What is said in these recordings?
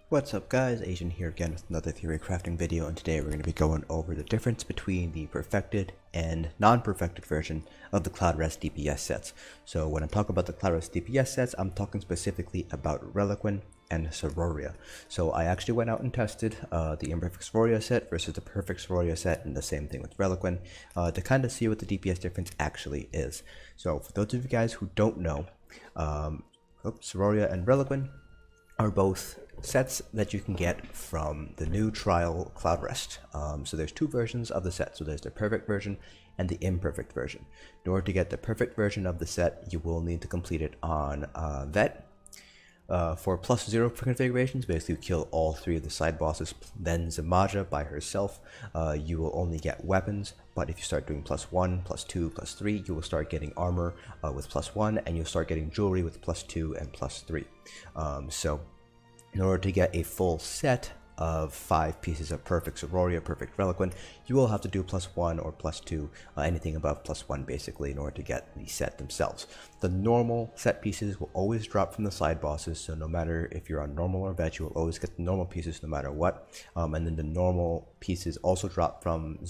What's up guys, Asian here again with another theory crafting video, and today we're going to be going over the difference between the perfected and non-perfected version of the Cloudrest DPS sets. So when I'm talking about the Cloudrest DPS sets, I'm talking specifically about Relequen and Siroria. So I actually went out and tested the Imperfect Siroria set versus the Perfect Siroria set, and the same thing with Relequen, to kind of see what the DPS difference actually is. So for those of you guys who don't know, Siroria and Relequen are both sets that you can get from the new trial Cloudrest. So there's two versions of the set. So there's the perfect version and the imperfect version. In order to get the perfect version of the set, you will need to complete it on Vet. For +0 configurations, basically you kill all three of the side bosses, then Zamaja by herself, you will only get weapons. But if you start doing +1, +2, +3, you will start getting armor with +1, and you'll start getting jewelry with +2 and +3. So in order to get a full set of 5 pieces of perfect Siroria, perfect Relequen, you will have to do +1 or +2, anything above +1 basically, in order to get the set themselves. The normal set pieces will always drop from the side bosses, so no matter if you're on normal or vet, you will always get the normal pieces no matter what. And then the normal pieces also drop from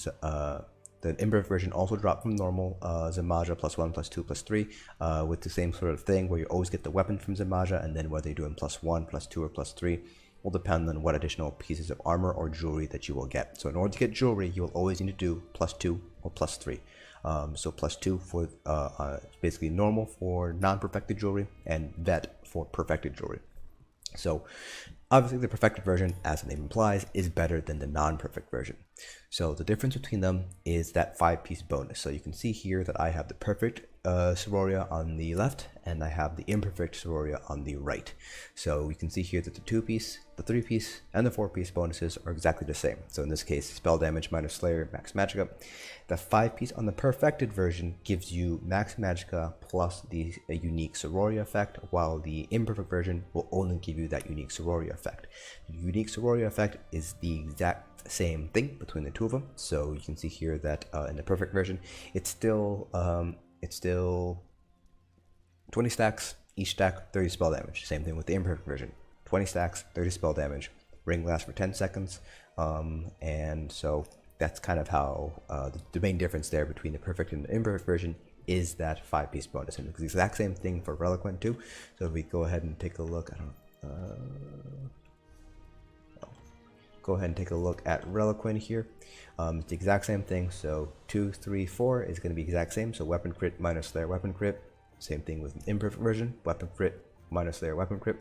the imperfect version also dropped from normal Zamaja +1, +2, +3, with the same sort of thing where you always get the weapon from Zamaja, and then whether you're doing +1, +2, or +3 will depend on what additional pieces of armor or jewelry that you will get. So in order to get jewelry, you will always need to do +2 or +3. So +2 for basically normal for non-perfected jewelry, and vet for perfected jewelry. So obviously the perfected version, as the name implies, is better than the non-perfect version. So the difference between them is that 5-piece bonus. So you can see here that I have the perfect Siroria on the left, and I have the imperfect Siroria on the right. So you can see here that the 2-piece, the 3-piece, and the 4-piece bonuses are exactly the same. So in this case, spell damage minus Slayer, max magicka. The 5-piece on the perfected version gives you max magicka plus the unique Siroria effect, while the imperfect version will only give you that unique Siroria effect. The unique Siroria effect is the exact same thing between the two of them. So you can see here that in the perfect version, it's still 20 stacks, each stack 30 spell damage. Same thing with the imperfect version, 20 stacks, 30 spell damage, ring lasts for 10 seconds, and so that's kind of how the main difference there between the perfect and the imperfect version is that 5-piece bonus. And it's the exact same thing for Relequen too. So if we go ahead and take a look, go ahead and take a look at Relequen here. It's the exact same thing. So 2, 3, 4 is going to be exact same. So weapon crit minus Slayer weapon crit. Same thing with the imperfect version, weapon crit minus Slayer weapon crit.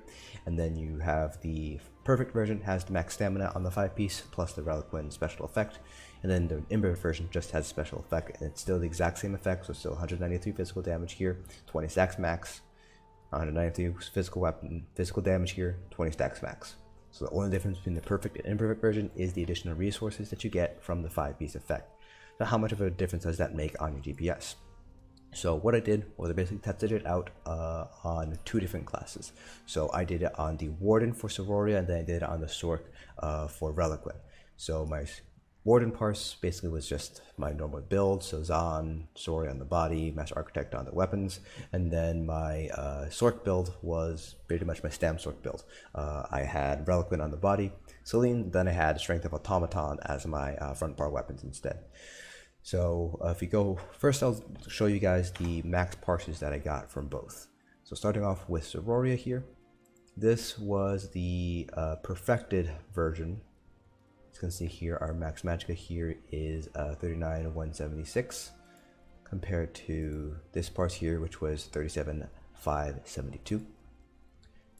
And then you have the perfect version has the max stamina on the 5-piece plus the Relequen special effect. And then the imperfect version just has special effect, and it's still the exact same effect. So still 193 physical damage here, 20 stacks max, 193 physical damage here, 20 stacks max. So the only difference between the perfect and imperfect version is the additional resources that you get from the 5-piece effect. So how much of a difference does that make on your DPS? So what I did was I basically tested it out on 2 different classes. So I did it on the Warden for Siroria, and then I did it on the Sork for Relequen. So my Warden parse basically was just my normal build, so Zahn, Siroria on the body, Master Architect on the weapons, and then my Sork build was pretty much my Stam Sork build. I had Relequen on the body, Celine, then I had Strength of Automaton as my front bar weapons instead. So if we go, first I'll show you guys the max parses that I got from both. So starting off with Siroria here, this was the perfected version. As you can see here, our max magicka here is 39,176 compared to this parse here, which was 37,572.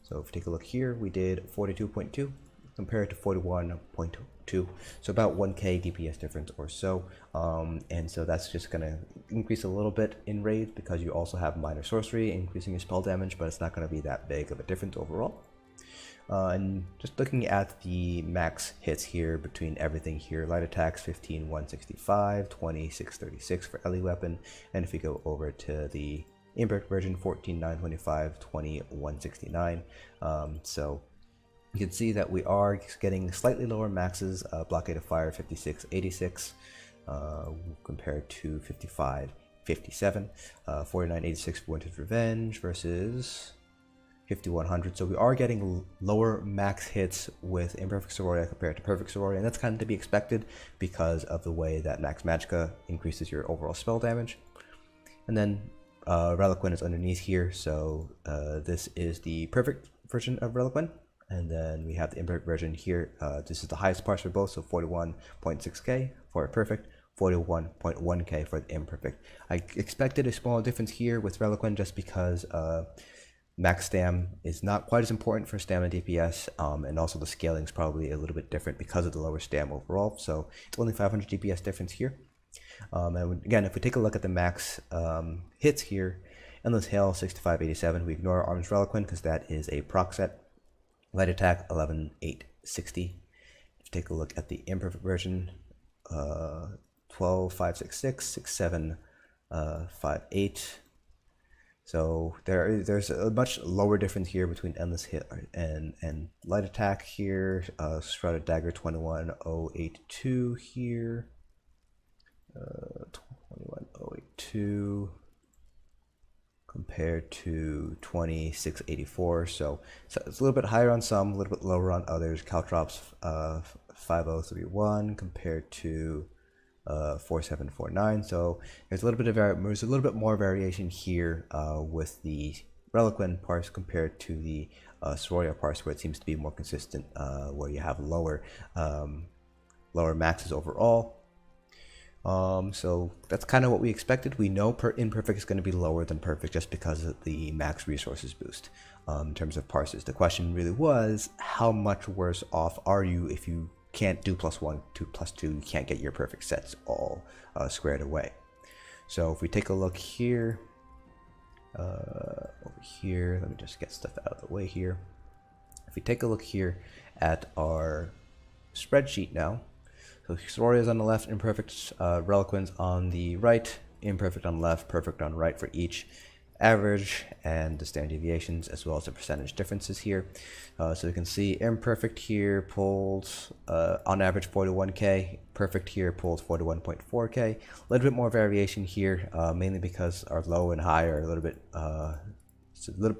So if we take a look here, we did 42.2 compared to 41.2, so about 1k DPS difference or so. And so that's just going to increase a little bit in raids because you also have minor sorcery increasing your spell damage, but it's not going to be that big of a difference overall. And just looking at the max hits here between everything here, light attacks 15,165, 20,636 for Ellie weapon, and if you go over to the imperfect version, 14,925, 20,169. So you can see that we are getting slightly lower maxes. Blockade of Fire 5686 compared to 5557, 4986 for Winter's Revenge versus 5100. So we are getting lower max hits with Imperfect Siroria compared to Perfect Siroria, and that's kind of to be expected because of the way that Max Magicka increases your overall spell damage. And then Relequen is underneath here, so this is the perfect version of Relequen. And then we have the imperfect version here. This is the highest parse for both, so 41.6k for perfect, 41.1k for the imperfect. I expected a small difference here with Relequen just because max stam is not quite as important for stamina DPS, and also the scaling is probably a little bit different because of the lower stam overall. So it's only 500 DPS difference here. And again, if we take a look at the max hits here, Endless Hail 6587, we ignore Arms Relequen because that is a proc set. Light attack 11860. If you take a look at the imperfect version, 12566, 6758. So there's a much lower difference here between Endless Hit and Light Attack here. Shrouded Dagger 21082 here. 21082 compared to 2684. So it's a little bit higher on some, a little bit lower on others. Caltrops 5031 compared to 4749. So there's a little bit more variation here with the Relequen parse compared to the Siroria parse, where it seems to be more consistent, where you have lower maxes overall. So that's kind of what we expected. We know imperfect is going to be lower than perfect just because of the max resources boost in terms of parses. The question really was, how much worse off are you if you can't do +1, 2+2, you can't get your perfect sets all squared away. So if we take a look here, over here, let me just get stuff out of the way here. If we take a look here at our spreadsheet now, so Siroria is on the left, imperfect, Relequen's on the right, imperfect on the left, perfect on the right for each average and the standard deviations, as well as the percentage differences here. So you can see imperfect here pulls on average 41k, perfect here pulls 41.4k. A little bit more variation here, mainly because our low and high are a little bit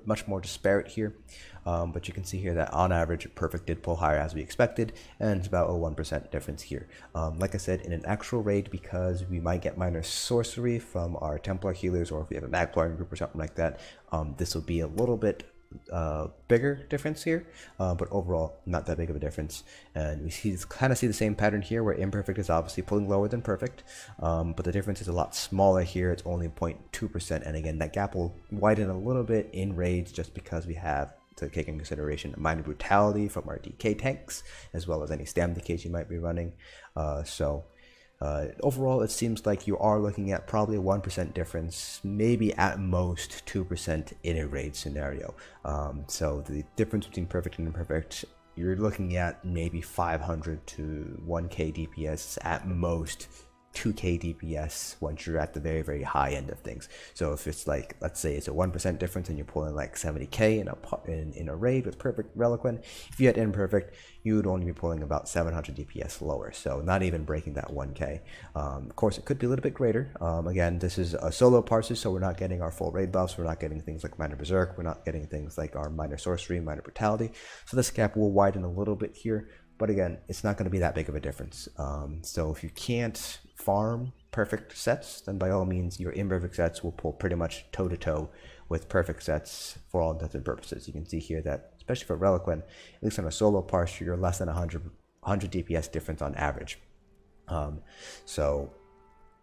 much more disparate here, but you can see here that on average perfect did pull higher as we expected, and it's about a 1% difference here. Like I said, in an actual raid, because we might get minor sorcery from our Templar healers, or if we have a Magplar group or something like that, this will be a little bit bigger difference here, but overall not that big of a difference. And we kind of see the same pattern here, where imperfect is obviously pulling lower than perfect, but the difference is a lot smaller here. It's only 0.2%, and again, that gap will widen a little bit in raids just because we have to take into consideration minor brutality from our DK tanks, as well as any stam decays you might be running. Overall, it seems like you are looking at probably a 1% difference, maybe at most 2% in a raid scenario. So the difference between perfect and imperfect, you're looking at maybe 500 to 1k DPS, at most 2k DPS once you're at the very, very high end of things. So if it's like, let's say it's a 1% difference and you're pulling like 70k in a raid with perfect Relequen, if you had imperfect, you would only be pulling about 700 DPS lower, so not even breaking that 1k. Of course, it could be a little bit greater. Again, this is a solo parses, so we're not getting our full raid buffs, we're not getting things like minor berserk, we're not getting things like our minor sorcery, minor brutality, so this gap will widen a little bit here. But again, it's not going to be that big of a difference. So if you can't farm perfect sets, then by all means, your imperfect sets will pull pretty much toe-to-toe with perfect sets for all intents and purposes. You can see here that, especially for Relequen, at least on a solo parse, you're less than 100 DPS difference on average. So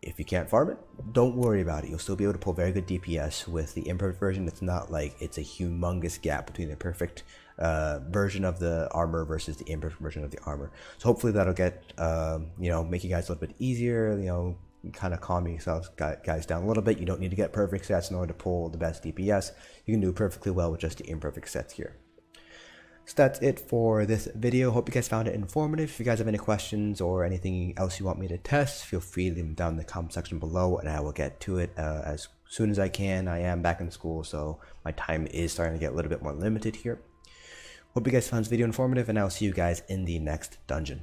if you can't farm it, don't worry about it. You'll still be able to pull very good DPS with the imperfect version. It's not like it's a humongous gap between the perfect version of the armor versus the imperfect version of the armor. So hopefully that'll get make you guys a little bit easier, kind of calm yourselves guys down a little bit. You don't need to get perfect sets in order to pull the best DPS. You can do perfectly well with just the imperfect sets here. So that's it for this video. Hope you guys found it informative. If you guys have any questions or anything else you want me to test, feel free to leave them down in the comment section below, and I will get to it as soon as I can. I am back in school, so my time is starting to get a little bit more limited here. Hope you guys found this video informative, and I'll see you guys in the next dungeon.